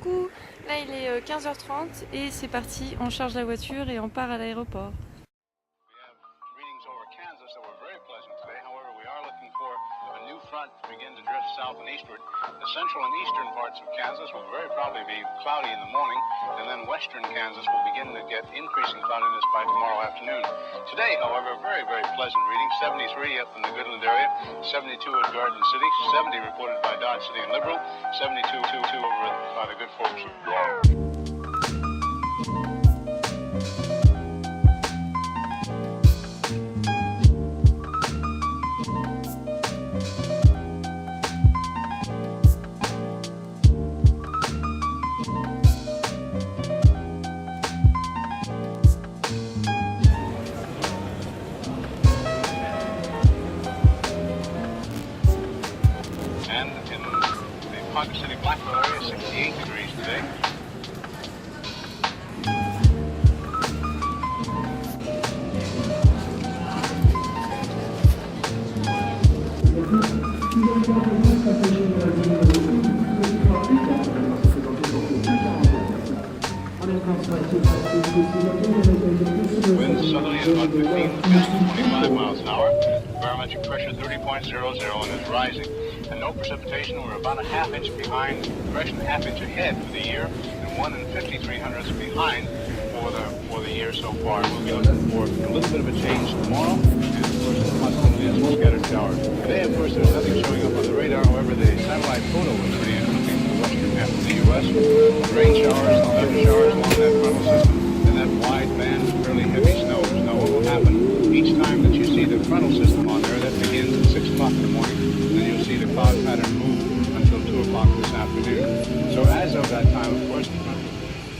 Coucou, là il est 15h30 et c'est parti, on charge la voiture et on part à l'aéroport. Readings over Kansas that were very pleasant today. However, we are looking for a new front to begin to drift south and eastward. The central and eastern parts of Kansas will very probably be cloudy in the morning, and then western Kansas will begin to get increasing cloudiness by tomorrow afternoon. Today, however, very, very pleasant reading. 73 up in the Goodland area, 72 at Garden City, 70 reported by Dodge City and Liberal, 72 over by the good folks of And in the Ponca City Blackwell area, 68 degrees today. Winds southerly at about 15 to 25 miles an hour. Barometric pressure 30.00 and is rising. And no precipitation. We're about a half inch behind, correction, a half inch ahead for the year, and 1 53/100ths behind for the year so far. We'll be looking for a little bit of a change tomorrow, and of course the possibility of some scattered showers. Today, of course, there's nothing showing up on the radar. However, the satellite photo was pretty interesting for the western half of the U.S. Rain showers, thunder showers along that frontal system, and that wide band of fairly heavy snows. Now, what will happen each time that you see the frontal system on there? That begins at 6 o'clock in the morning. Then you'll see the cloud pattern move until 2 o'clock this afternoon. So as of that time, of course,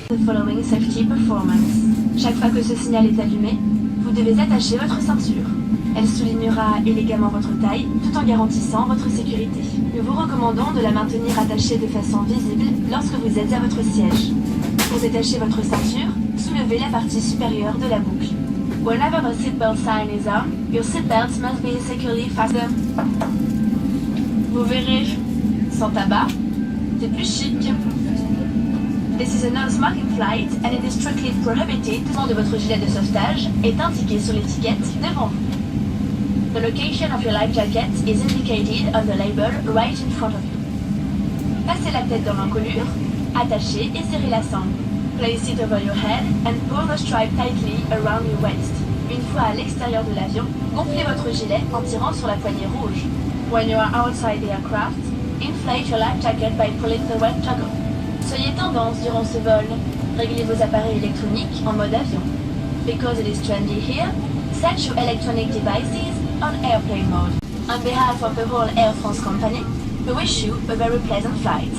The following safety performance. Chaque fois que ce signal est allumé, vous devez attacher votre ceinture. Elle soulignera élégamment votre taille tout en garantissant votre sécurité. Nous vous recommandons de la maintenir attachée de façon visible lorsque vous êtes à votre siège. Pour détacher votre ceinture, soulevez la partie supérieure de la boucle. Whenever the seatbelt sign is on, your seatbelt must be securely fastened. Vous verrez, sans tabac, c'est plus chic. This is a non-smoking flight and it is strictly prohibited. Le nom de votre gilet de sauvetage est indiqué sur l'étiquette devant vous. The location of your life jacket is indicated on the label right in front of you. Passez la tête dans l'encolure, attachez et serrez la sangle. Place it over your head and pull the stripe tightly around your waist. Une fois à l'extérieur de l'avion, gonflez votre gilet en tirant sur la poignée rouge. When you are outside the aircraft, inflate your life jacket by pulling the red toggle. Soyez tendance durant ce vol. Réglez vos appareils électroniques en mode avion. Because it is trendy here, set your electronic devices on airplane mode. On behalf of the whole Air France company, we wish you a very pleasant flight.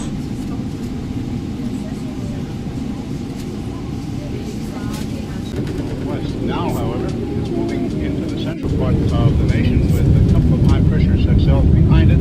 west. Now, however, it's moving into the central part of the nation with a couple of high pressure cells behind it.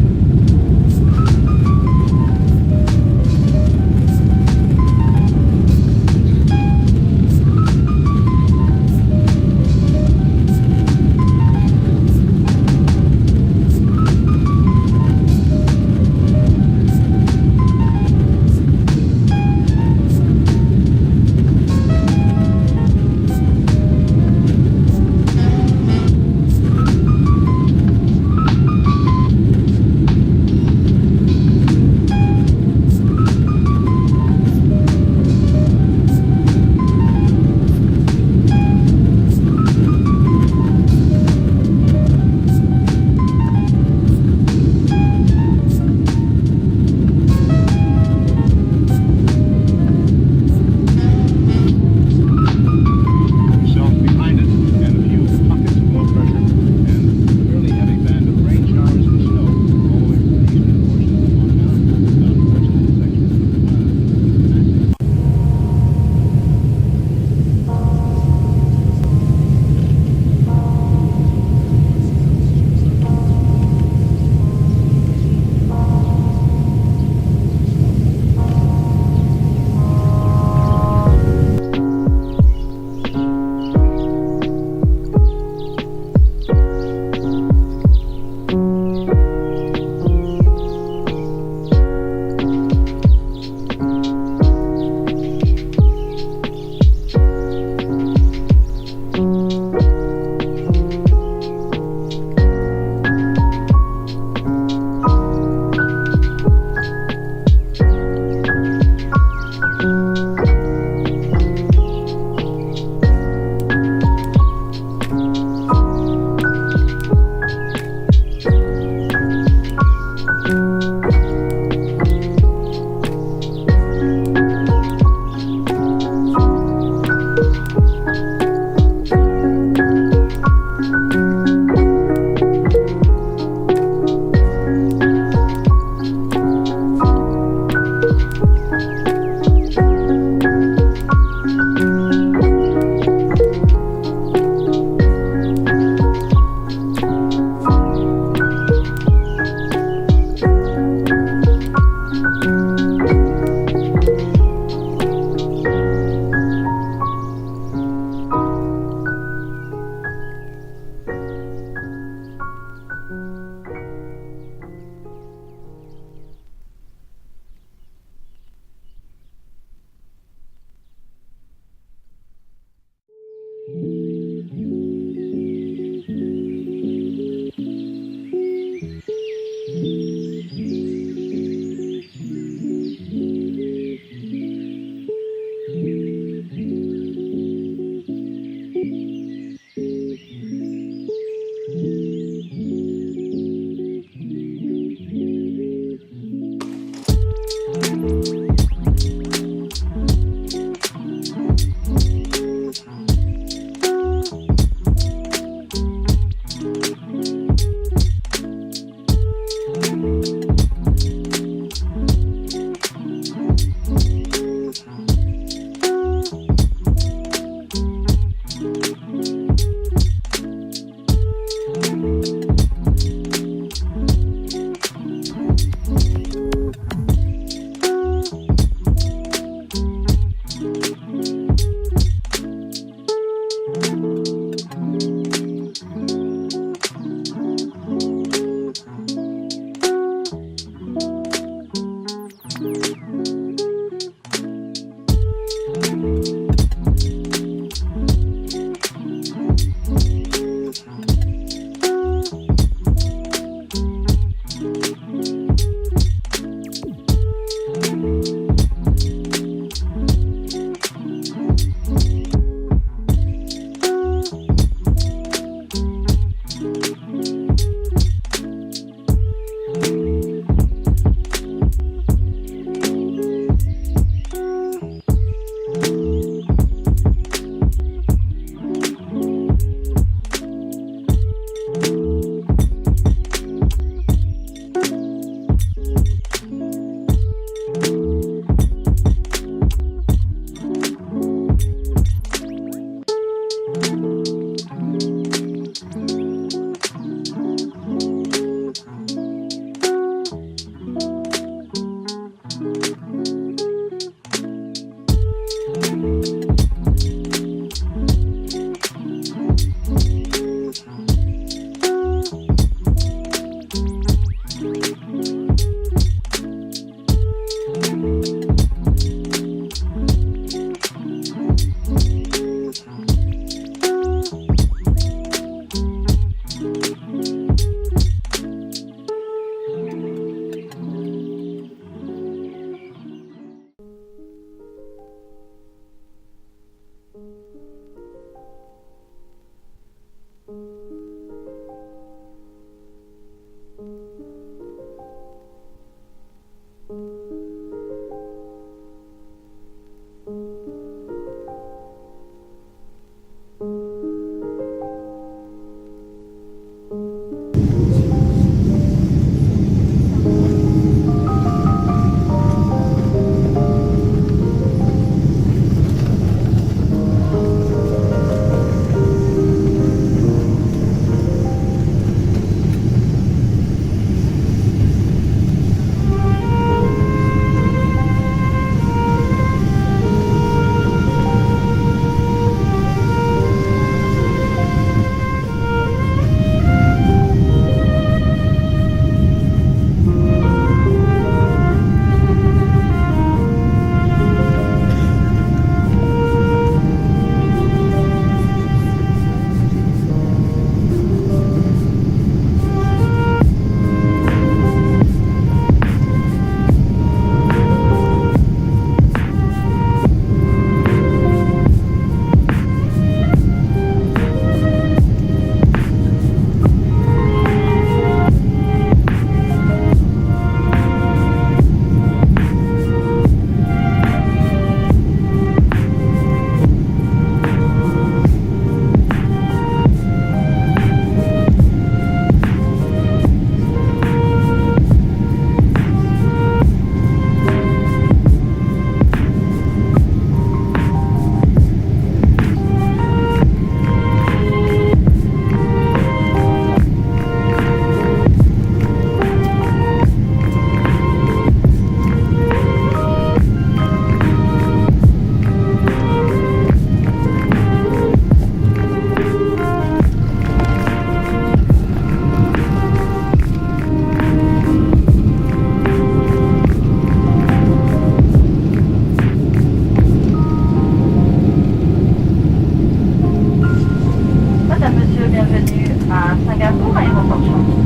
à Singapour, aéroport Changi.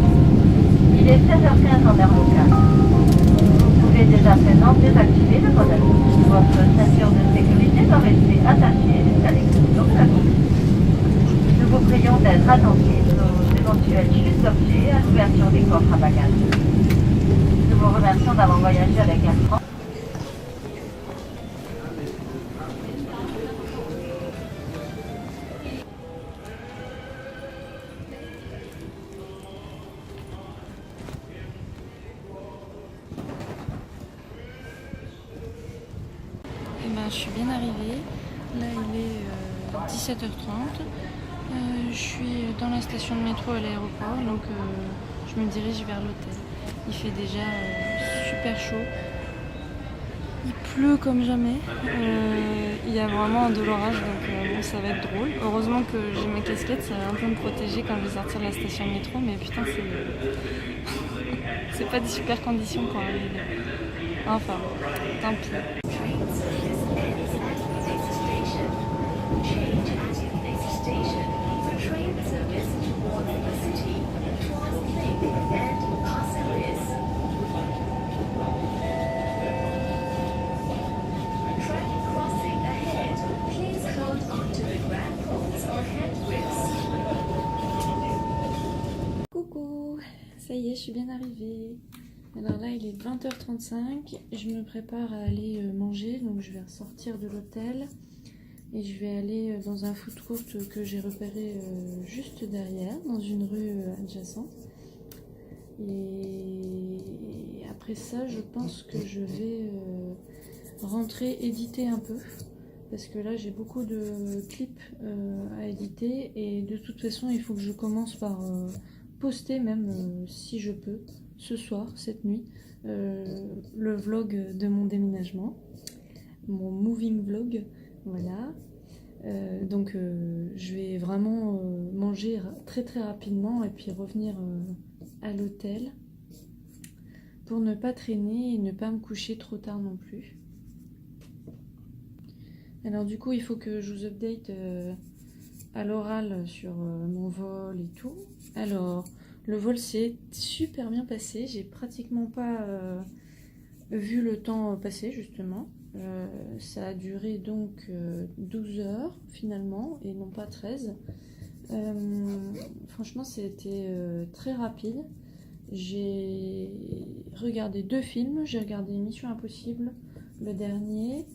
Il est 16h15 en heure locale. Vous pouvez dès à présent désactiver le mode avion. Votre ceinture de sécurité doit rester attachée jusqu'à l'explosion de la conduite. Nous vous prions d'être attentifs aux éventuelles chutes d'objets à l'ouverture des coffres à bagages. Nous vous remercions d'avoir voyagé avec Air France. Eh ben, je suis bien arrivée. Là, il est 17h30. Je suis dans la station de métro à l'aéroport, donc je me dirige vers l'hôtel. Il fait déjà super chaud. Il pleut comme jamais. Il y a vraiment un de l'orage, donc bon, ça va être drôle. Heureusement que j'ai ma casquette, ça va un peu me protéger quand je vais sortir de la station de métro, mais putain, c'est pas des super conditions pour arriver. Enfin, tant pis. Coucou, ça y est, je suis bien arrivée. Alors là, il est 20h35, je me prépare à aller manger, donc je vais ressortir de l'hôtel et je vais aller dans un food court que j'ai repéré juste derrière, dans une rue adjacente. Et après ça, je pense que je vais rentrer éditer un peu, parce que là j'ai beaucoup de clips à éditer et de toute façon il faut que je commence par poster même si je peux ce soir, cette nuit, le vlog de mon déménagement, mon moving vlog, voilà. Donc je vais vraiment manger très très rapidement et puis revenir à l'hôtel pour ne pas traîner et ne pas me coucher trop tard non plus. Alors du coup il faut que je vous update à l'oral sur mon vol et tout. Alors le vol s'est super bien passé, j'ai pratiquement pas vu le temps passer justement. Ça a duré donc 12 heures finalement et non pas 13. Franchement c'était très rapide. J'ai regardé 2 films, j'ai regardé Mission Impossible, le dernier,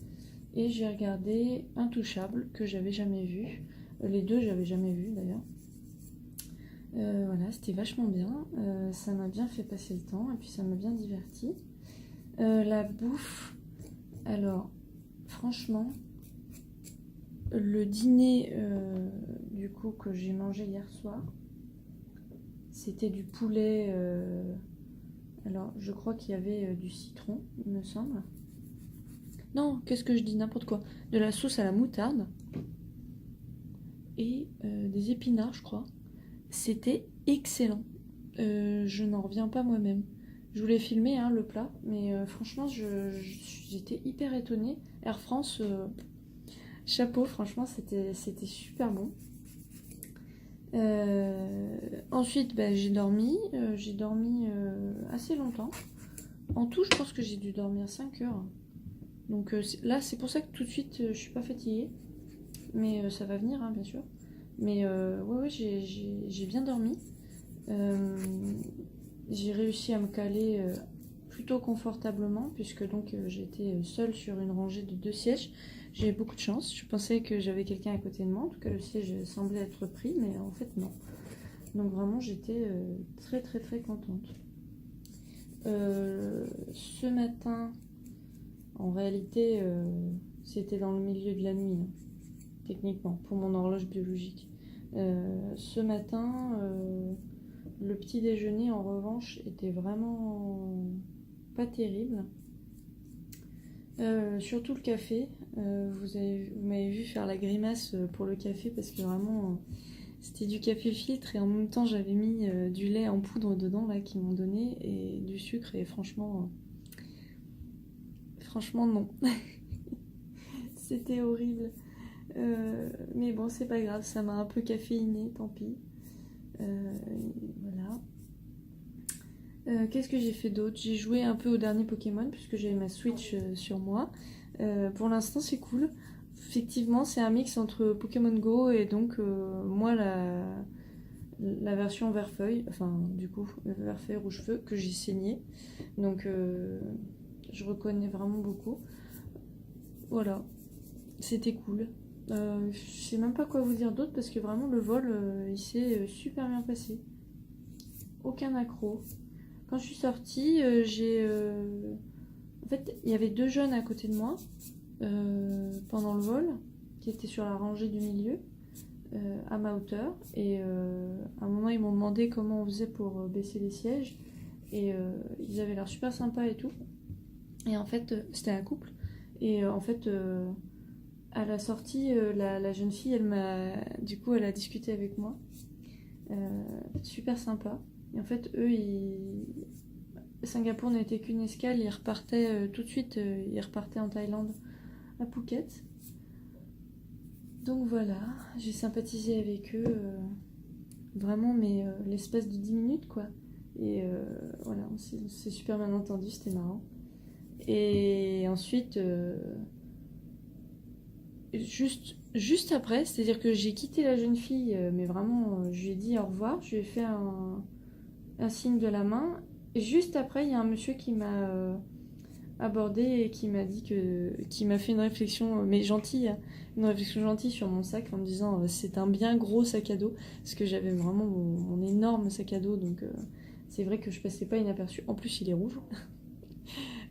et j'ai regardé Intouchable que j'avais jamais vu. Les deux j'avais jamais vu d'ailleurs. Voilà, c'était vachement bien, ça m'a bien fait passer le temps et puis ça m'a bien diverti. La bouffe, alors franchement, le dîner du coup que j'ai mangé hier soir, c'était du poulet, alors je crois qu'il y avait du citron, il me semble. Non, qu'est-ce que je dis, n'importe quoi. De la sauce à la moutarde et des épinards, je crois. C'était excellent. Je n'en reviens pas moi-même. Je voulais filmer hein, le plat, mais franchement, j'étais hyper étonnée. Air France, chapeau, franchement, c'était super bon. Ensuite, bah, j'ai dormi assez longtemps. En tout, je pense que j'ai dû dormir 5 heures. Donc là, c'est pour ça que tout de suite, je suis pas fatiguée. Mais ça va venir, hein, bien sûr. Mais ouais, j'ai bien dormi. J'ai réussi à me caler plutôt confortablement, puisque donc j'étais seule sur une rangée de 2 sièges. J'ai eu beaucoup de chance. Je pensais que j'avais quelqu'un à côté de moi. En tout cas, le siège semblait être pris, mais en fait, non. Donc vraiment, j'étais très très très contente. Ce matin, en réalité, c'était dans le milieu de la nuit, hein, techniquement, pour mon horloge biologique. Ce matin, le petit déjeuner, en revanche, était vraiment pas terrible. Surtout le café. Vous m'avez vu faire la grimace pour le café parce que vraiment c'était du café filtre et en même temps j'avais mis du lait en poudre dedans là qu'ils m'ont donné et du sucre et franchement non. C'était horrible. Mais bon, c'est pas grave, ça m'a un peu caféiné, tant pis. Voilà. Qu'est-ce que j'ai fait d'autre? J'ai joué un peu au dernier Pokémon puisque j'avais ma Switch sur moi. Pour l'instant c'est cool. Effectivement c'est un mix entre Pokémon Go et donc moi la version vert-feuille, enfin du coup vert-feuille rouge-feu que j'ai saigné. Donc je reconnais vraiment beaucoup. Voilà, c'était cool. Je sais même pas quoi vous dire d'autre parce que vraiment le vol il s'est super bien passé. Aucun accroc. Quand je suis sortie, en fait, il y avait 2 jeunes à côté de moi pendant le vol qui étaient sur la rangée du milieu à ma hauteur. Et à un moment, ils m'ont demandé comment on faisait pour baisser les sièges. Et ils avaient l'air super sympas et tout. Et en fait, c'était un couple. Et en fait, à la sortie, la jeune fille, elle a discuté avec moi. Super sympa. Et en fait, eux, Singapour n'était qu'une escale, ils repartaient tout de suite, ils repartaient en Thaïlande, à Phuket. Donc voilà, j'ai sympathisé avec eux, vraiment, mais l'espace de 10 minutes, quoi. Et voilà, on s'est super bien entendu, c'était marrant. Et ensuite, juste après, c'est-à-dire que j'ai quitté la jeune fille, mais vraiment, je lui ai dit au revoir, je lui ai fait un signe de la main. Et juste après, il y a un monsieur qui m'a abordé et qui m'a fait une réflexion, mais gentille, hein, une réflexion gentille sur mon sac en me disant c'est un bien gros sac à dos, parce que j'avais vraiment mon énorme sac à dos, donc c'est vrai que je passais pas inaperçu. En plus, il est rouge.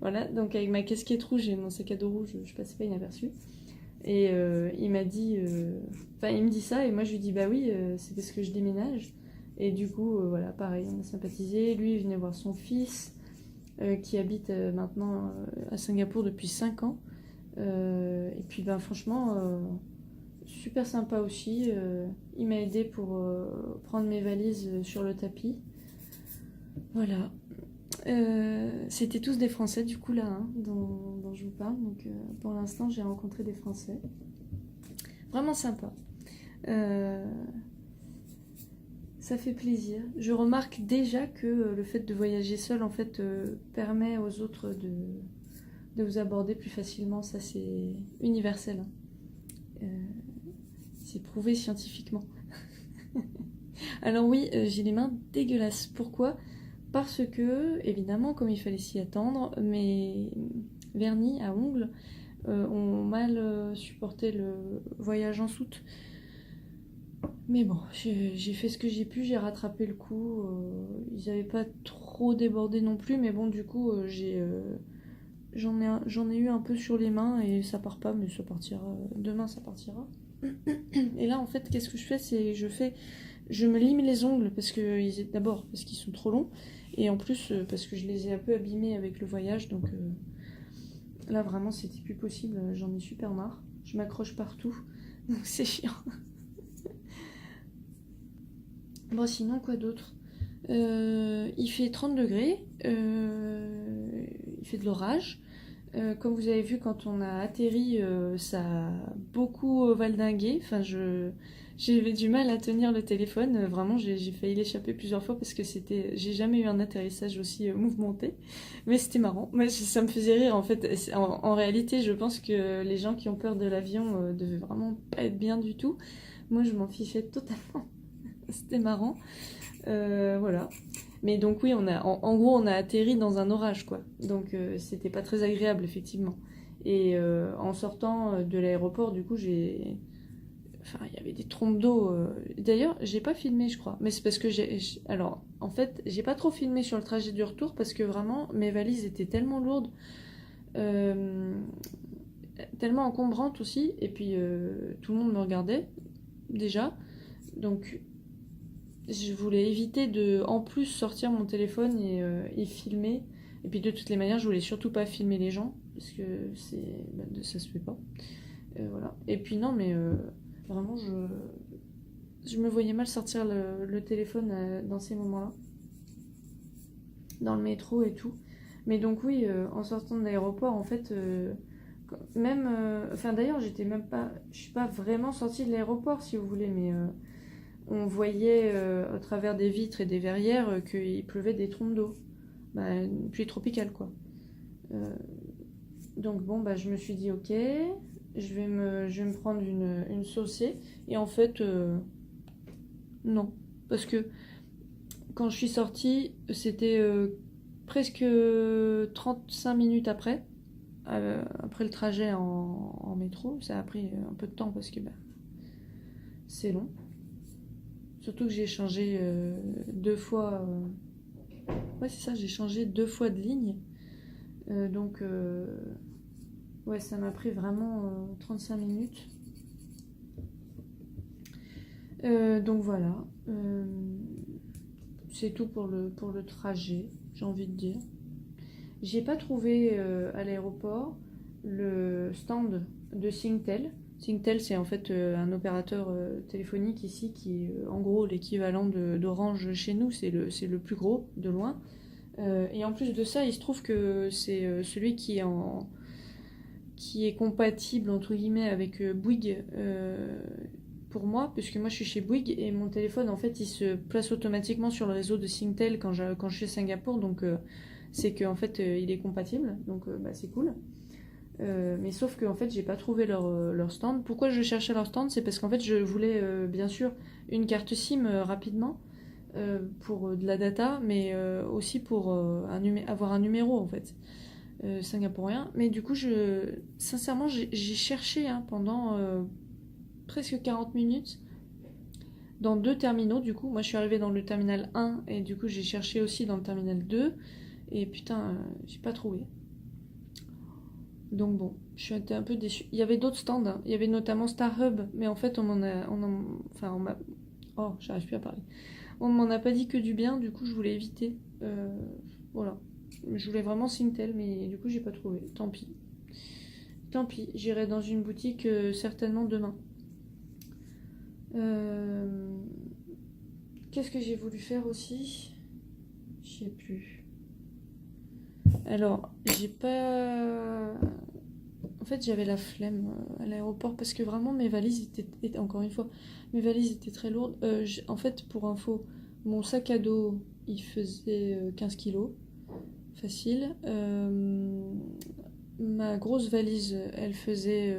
Voilà, donc avec ma casquette rouge et mon sac à dos rouge, je passais pas inaperçu. Et il m'a dit, il me dit ça, et moi je lui dis bah oui, c'est parce que je déménage. Et du coup, voilà, pareil, on a sympathisé. Lui, il venait voir son fils, qui habite maintenant à Singapour depuis 5 ans. Et puis, ben, franchement, super sympa aussi. Il m'a aidé pour prendre mes valises sur le tapis. Voilà. C'était tous des Français, du coup, là, hein, dont je vous parle. Donc, pour l'instant, j'ai rencontré des Français. Vraiment sympa. Ça fait plaisir. Je remarque déjà que le fait de voyager seul en fait permet aux autres de vous aborder plus facilement. Ça c'est universel. Hein. C'est prouvé scientifiquement. Alors oui, j'ai les mains dégueulasses. Pourquoi? Parce que, évidemment, comme il fallait s'y attendre, mes vernis à ongles ont mal supporté le voyage en soute. Mais bon, j'ai fait ce que j'ai pu, j'ai rattrapé le coup. Ils n'avaient pas trop débordé non plus, mais bon, du coup, j'en ai eu un peu sur les mains et ça part pas, mais ça partira. Demain, ça partira. Et là, en fait, qu'est-ce que je fais? Je me lime les ongles d'abord parce qu'ils sont trop longs, et en plus parce que je les ai un peu abîmés avec le voyage. Donc là, vraiment, c'était plus possible. J'en ai super marre. Je m'accroche partout, donc c'est chiant. Bon, sinon, quoi d'autre? Il fait 30 degrés, il fait de l'orage. Comme vous avez vu, quand on a atterri, ça a beaucoup valdingué. Enfin, j'avais du mal à tenir le téléphone. Vraiment, j'ai failli l'échapper plusieurs fois parce que j'ai jamais eu un atterrissage aussi mouvementé. Mais c'était marrant. Moi, ça me faisait rire, en fait. En réalité, je pense que les gens qui ont peur de l'avion devaient vraiment pas être bien du tout. Moi, je m'en fichais totalement. C'était marrant. Voilà. Mais donc oui, en gros, on a atterri dans un orage, quoi. Donc c'était pas très agréable, effectivement. Et en sortant de l'aéroport, du coup, il y avait des trompes d'eau. D'ailleurs, j'ai pas filmé, je crois. Mais c'est parce que alors, en fait, j'ai pas trop filmé sur le trajet du retour parce que vraiment, mes valises étaient tellement lourdes, tellement encombrantes aussi. Et puis, tout le monde me regardait, déjà. Donc, je voulais éviter de, en plus, sortir mon téléphone et filmer. Et puis de toutes les manières, je voulais surtout pas filmer les gens, parce que ça se fait pas. Voilà. Et puis non, mais vraiment, je me voyais mal sortir le téléphone dans ces moments-là. Dans le métro et tout. Mais donc oui, en sortant de l'aéroport, en fait, d'ailleurs, je suis pas vraiment sortie de l'aéroport, si vous voulez, mais on voyait à travers des vitres et des verrières qu'il pleuvait des trompes d'eau. Bah, une pluie tropicale, quoi. Donc bon, bah, je me suis dit, ok, je vais me prendre une saucée. Et en fait, non. Parce que quand je suis sortie, c'était presque 35 minutes après le trajet en métro. Ça a pris un peu de temps parce que bah, c'est long. Surtout que j'ai changé 2 fois. Ouais, c'est ça, j'ai changé 2 fois de ligne. Donc, ouais, ça m'a pris vraiment 35 minutes. Donc voilà. C'est tout pour le trajet, j'ai envie de dire. J'ai pas trouvé à l'aéroport le stand de Singtel. Singtel, c'est en fait un opérateur téléphonique ici qui est en gros l'équivalent d'Orange chez nous, c'est le plus gros de loin. Et en plus de ça, il se trouve que c'est celui qui est compatible entre guillemets avec Bouygues pour moi, puisque moi je suis chez Bouygues et mon téléphone en fait il se place automatiquement sur le réseau de Singtel quand je suis à Singapour, donc c'est qu'en fait il est compatible, donc bah, c'est cool. Mais sauf que en fait j'ai pas trouvé leur stand. Pourquoi je cherchais leur stand? C'est parce qu'en fait je voulais bien sûr une carte SIM rapidement pour de la data, mais aussi pour avoir un numéro en fait singapourien. Mais du coup sincèrement j'ai cherché pendant presque 40 minutes dans 2 terminaux. Du coup moi je suis arrivée dans le terminal 1 et du coup j'ai cherché aussi dans le terminal 2 et putain j'ai pas trouvé. Donc bon, je suis un peu déçue. Il y avait d'autres stands, hein. Il y avait notamment StarHub, mais en fait oh, j'arrive plus à parler. On m'en a pas dit que du bien, du coup je voulais éviter. Voilà. Je voulais vraiment Singtel, mais du coup j'ai pas trouvé. Tant pis. Tant pis, j'irai dans une boutique certainement demain. Qu'est-ce que j'ai voulu faire aussi? Je sais plus. Alors, j'ai pas... En fait, j'avais la flemme à l'aéroport parce que vraiment mes valises étaient encore une fois, mes valises étaient très lourdes. En fait, pour info, mon sac à dos, il faisait 15 kilos, facile. Ma grosse valise, elle faisait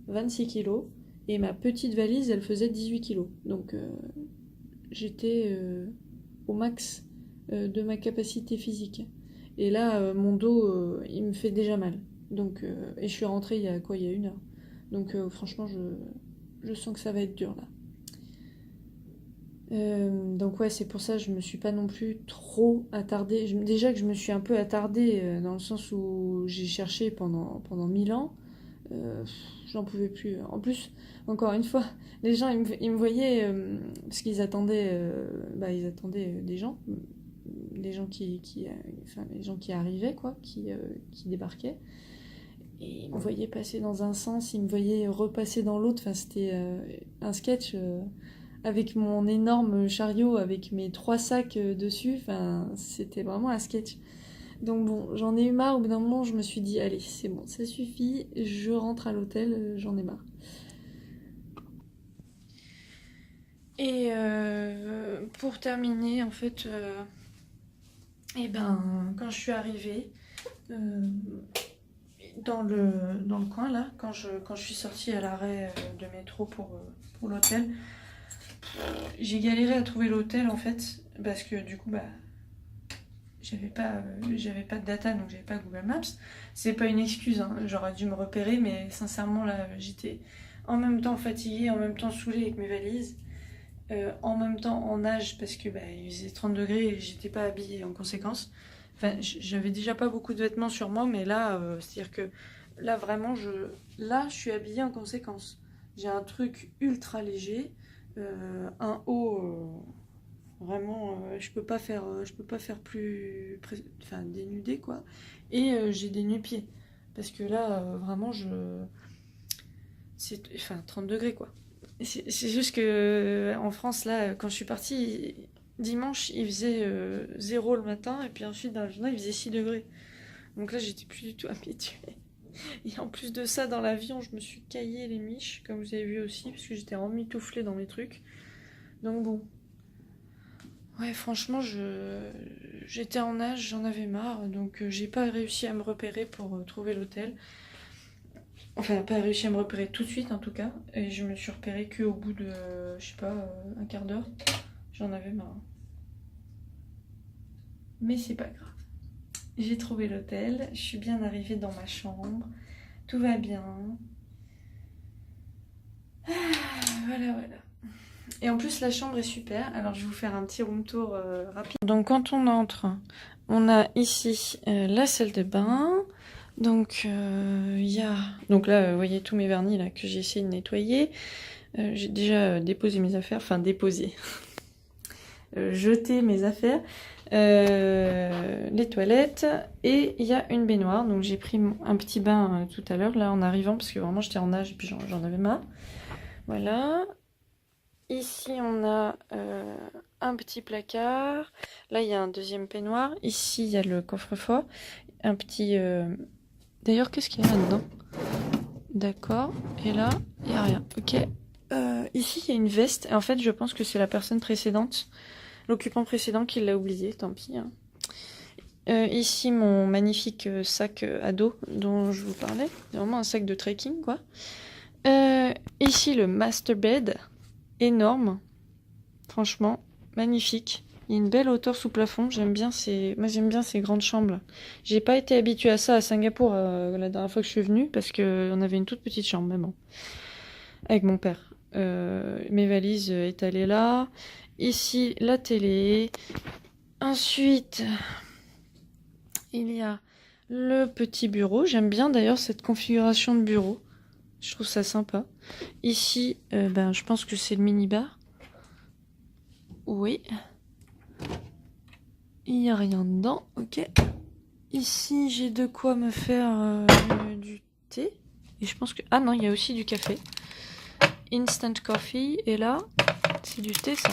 26 kilos. Et ma petite valise, elle faisait 18 kilos. Donc, j'étais au max de ma capacité physique. Et là, mon dos, il me fait déjà mal. Donc, et je suis rentrée il y a 1 heure. Donc franchement, je sens que ça va être dur là. Donc ouais, c'est pour ça que je me suis pas non plus trop attardée. Déjà que je me suis un peu attardée dans le sens où j'ai cherché pendant 1000 ans. J'en pouvais plus. En plus, encore une fois, les gens ils me voyaient parce qu'ils attendaient, ils attendaient des gens les gens qui arrivaient quoi, qui débarquaient. Et ils me voyaient passer dans un sens, ils me voyaient repasser dans l'autre. Enfin, c'était un sketch avec mon énorme chariot, avec mes 3 sacs dessus. Enfin, c'était vraiment un sketch. Donc bon, j'en ai eu marre. Au bout d'un moment, je me suis dit, allez, c'est bon, ça suffit. Je rentre à l'hôtel, j'en ai marre. Et pour terminer, en fait, quand je suis arrivée dans le coin là, quand je suis sortie à l'arrêt de métro pour l'hôtel, j'ai galéré à trouver l'hôtel en fait, parce que du coup j'avais pas de data, donc j'avais pas Google Maps. C'est pas une excuse, hein. J'aurais dû me repérer, mais sincèrement là j'étais en même temps fatiguée, en même temps saoulée avec mes valises, en même temps en nage parce que il faisait 30 degrés et j'étais pas habillée en conséquence. Enfin, j'avais déjà pas beaucoup de vêtements sur moi, mais là, c'est-à-dire que là, vraiment, je suis habillée en conséquence. J'ai un truc ultra léger, un haut, vraiment, je peux pas faire plus, dénudé, quoi. Et j'ai des nu-pieds. Parce que là, vraiment, c'est 30 degrés, quoi. C'est juste que en France, là, quand je suis partie... Dimanche, il faisait 0 le matin, et puis ensuite, dans la journée, il faisait 6 degrés. Donc là, j'étais plus du tout habituée. Et en plus de ça, dans l'avion, je me suis caillé les miches, comme vous avez vu aussi, parce que j'étais emmitouflée dans mes trucs. Donc bon. Ouais, franchement, j'étais en nage, j'en avais marre, donc j'ai pas réussi à me repérer pour trouver l'hôtel. Enfin, pas réussi à me repérer tout de suite en tout cas, et je me suis repérée qu'au bout de, je sais pas, un quart d'heure. J'en avais marre. Mais c'est pas grave. J'ai trouvé l'hôtel, je suis bien arrivée dans ma chambre, tout va bien. Ah, voilà. Et en plus la chambre est super, alors je vais vous faire un petit room tour rapide. Donc quand on entre, on a ici la salle de bain. Donc il y a... Donc là vous voyez tous mes vernis là que j'ai essayé de nettoyer. J'ai déjà déposé mes affaires, enfin déposé, jeté mes affaires. Les toilettes et il y a une baignoire, donc j'ai pris un petit bain tout à l'heure là en arrivant parce que vraiment j'étais en nage et puis j'en avais marre. Voilà. Ici on a un petit placard, là il y a un deuxième peignoir, ici il y a le coffre-fort, un petit... D'ailleurs qu'est-ce qu'il y a là-dedans? D'accord, et là il n'y a rien, ok. Ici il y a une veste, et en fait je pense que c'est la personne précédente, l'occupant précédent qui l'a oublié, tant pis. Hein. Ici mon magnifique sac à dos dont je vous parlais, c'est vraiment un sac de trekking quoi. Ici le master bed, énorme, franchement magnifique. Il y a une belle hauteur sous plafond, moi j'aime bien ces grandes chambres. J'ai pas été habituée à ça à Singapour la dernière fois que je suis venue parce qu'on avait une toute petite chambre même avec mon père. Mes valises étalées là. Ici la télé. Ensuite il y a le petit bureau. J'aime bien d'ailleurs cette configuration de bureau. Je trouve ça sympa. Ici, je pense que c'est le minibar. Oui. Il n'y a rien dedans. Ok. Ici, j'ai de quoi me faire du thé. Et je pense que... Ah non, il y a aussi du café. Instant coffee. Et là, c'est du thé, ça.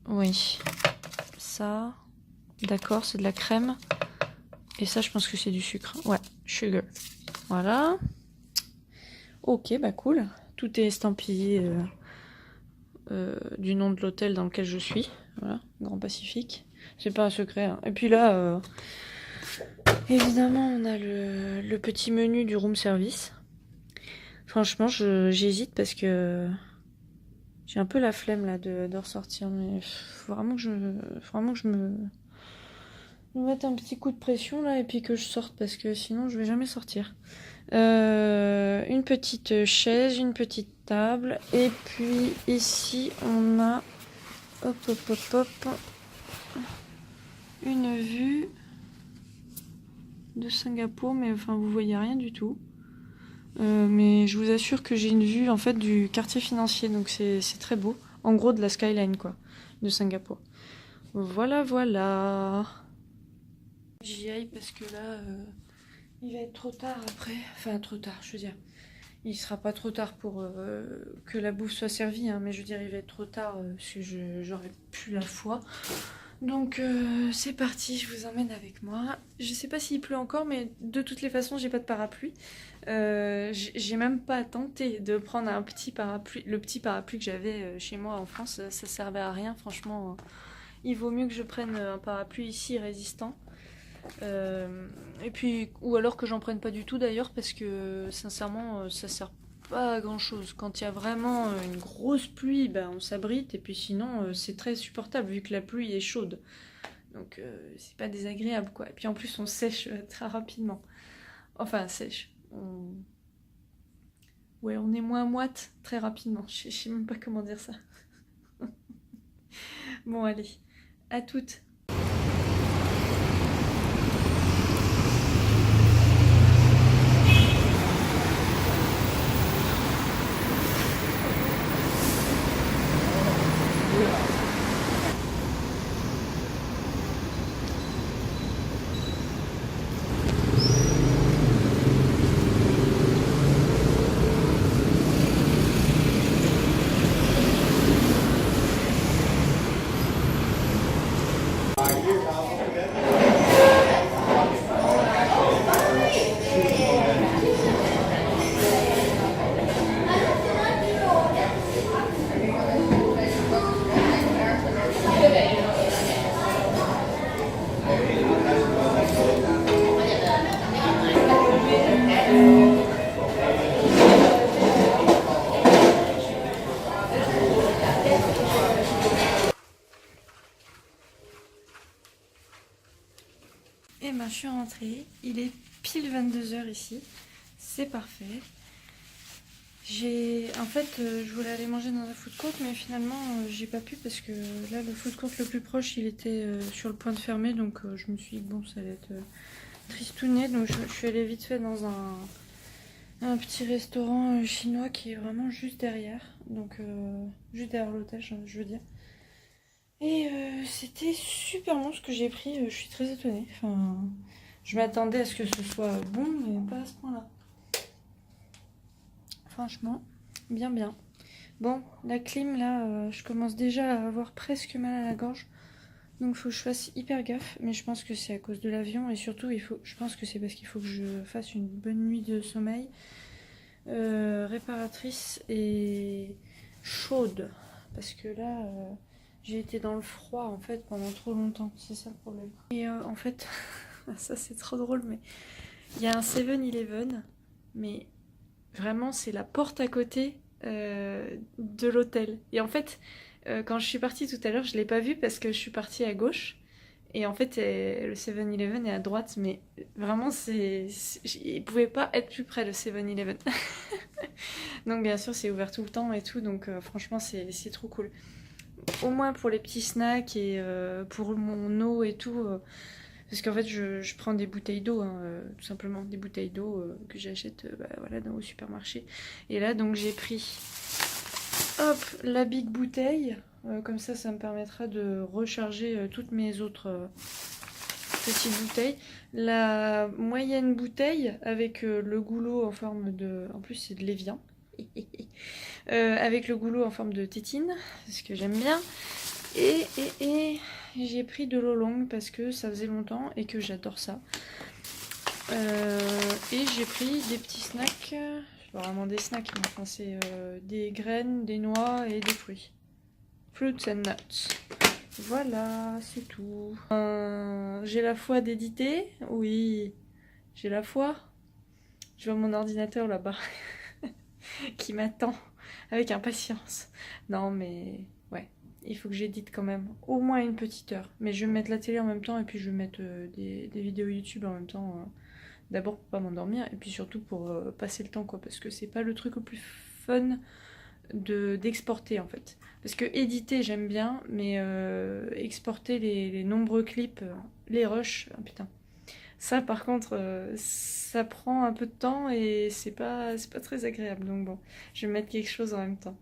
Oui. Ça. D'accord, c'est de la crème. Et ça, je pense que c'est du sucre. Ouais, sugar. Voilà. Ok, bah cool. Tout est estampillé du nom de l'hôtel dans lequel je suis. Voilà, Grand Pacifique. C'est pas un secret. Hein. Et puis là, évidemment, on a le petit menu du room service. Franchement, j'hésite parce que j'ai un peu la flemme là de ressortir. Mais faut vraiment que je me mette un petit coup de pression là et puis que je sorte parce que sinon je vais jamais sortir. Une petite chaise, une petite table et puis ici on a une vue de Singapour, mais enfin vous voyez rien du tout. Mais je vous assure que j'ai une vue en fait du quartier financier, donc c'est très beau. En gros de la skyline quoi, de Singapour. Voilà. J'y aille parce que là il va être trop tard après. Enfin trop tard, je veux dire. Il sera pas trop tard pour que la bouffe soit servie, hein, mais je veux dire il va être trop tard parce que j'aurai plus la foi. Donc c'est parti, je vous emmène avec moi. Je sais pas s'il pleut encore, mais de toutes les façons j'ai pas de parapluie. J'ai même pas tenté de prendre un petit parapluie. Le petit parapluie que j'avais chez moi en France, ça servait à rien. Franchement, il vaut mieux que je prenne un parapluie ici résistant. Et puis, ou alors que j'en prenne pas du tout d'ailleurs, parce que sincèrement ça sert pas à grand chose. Quand il y a vraiment une grosse pluie, on s'abrite, et puis sinon c'est très supportable vu que la pluie est chaude, donc c'est pas désagréable quoi. Et puis en plus on sèche très rapidement, enfin sèche, on est moins moite très rapidement, je sais même pas comment dire ça. Bon allez, à toutes. ben, je suis rentrée. Il est pile 22h ici. C'est parfait. En fait, je voulais aller manger dans un food court, mais finalement, j'ai pas pu parce que là, le food court le plus proche, il était sur le point de fermer. Donc, je me suis dit que bon, ça allait être tristouné. Donc, je suis allée vite fait dans un petit restaurant chinois qui est vraiment juste derrière. Donc, juste derrière l'hôtel, je veux dire. Et c'était super bon ce que j'ai pris. Je suis très étonnée. Enfin, je m'attendais à ce que ce soit bon, mais pas à ce point-là. Franchement, bien bien. Bon, la clim là, je commence déjà à avoir presque mal à la gorge. Donc il faut que je fasse hyper gaffe. Mais je pense que c'est à cause de l'avion. Et surtout, je pense que c'est parce qu'il faut que je fasse une bonne nuit de sommeil. Réparatrice et chaude. Parce que là, j'ai été dans le froid en fait pendant trop longtemps. C'est ça le problème. Et en fait, ça c'est trop drôle. Mais il y a un 7-Eleven. Mais... vraiment, c'est la porte à côté de l'hôtel. Et en fait, quand je suis partie tout à l'heure, je ne l'ai pas vu parce que je suis partie à gauche. Et en fait, le 7-Eleven est à droite. Mais vraiment, il ne pouvait pas être plus près, le 7-Eleven. Donc bien sûr, c'est ouvert tout le temps et tout. Donc franchement, c'est trop cool. Au moins pour les petits snacks et pour mon eau et tout... parce qu'en fait, je prends des bouteilles d'eau, hein, tout simplement, des bouteilles d'eau que j'achète voilà, au supermarché. Et là, donc, j'ai pris, hop, la big bouteille. Comme ça me permettra de recharger toutes mes autres petites bouteilles. La moyenne bouteille avec le goulot en forme de... En plus, c'est de l'évian. Avec le goulot en forme de tétine, ce que j'aime bien. Et j'ai pris de l'eau longue parce que ça faisait longtemps et que j'adore ça. Et j'ai pris des petits snacks, c'est pas vraiment des snacks, mais enfin c'est des graines, des noix et des fruits. Fruits and nuts. Voilà, c'est tout. J'ai la foi d'éditer, oui, j'ai la foi. Je vois mon ordinateur là-bas qui m'attend avec impatience. Non mais ouais. Il faut que j'édite quand même au moins une petite heure. Mais je vais mettre la télé en même temps et puis je vais mettre des vidéos YouTube en même temps. D'abord pour pas m'endormir et puis surtout pour passer le temps quoi. Parce que c'est pas le truc le plus fun d'exporter en fait. Parce que éditer j'aime bien, mais exporter les nombreux clips, les rushs, oh, putain. Ça par contre, ça prend un peu de temps et c'est pas très agréable. Donc bon, je vais mettre quelque chose en même temps.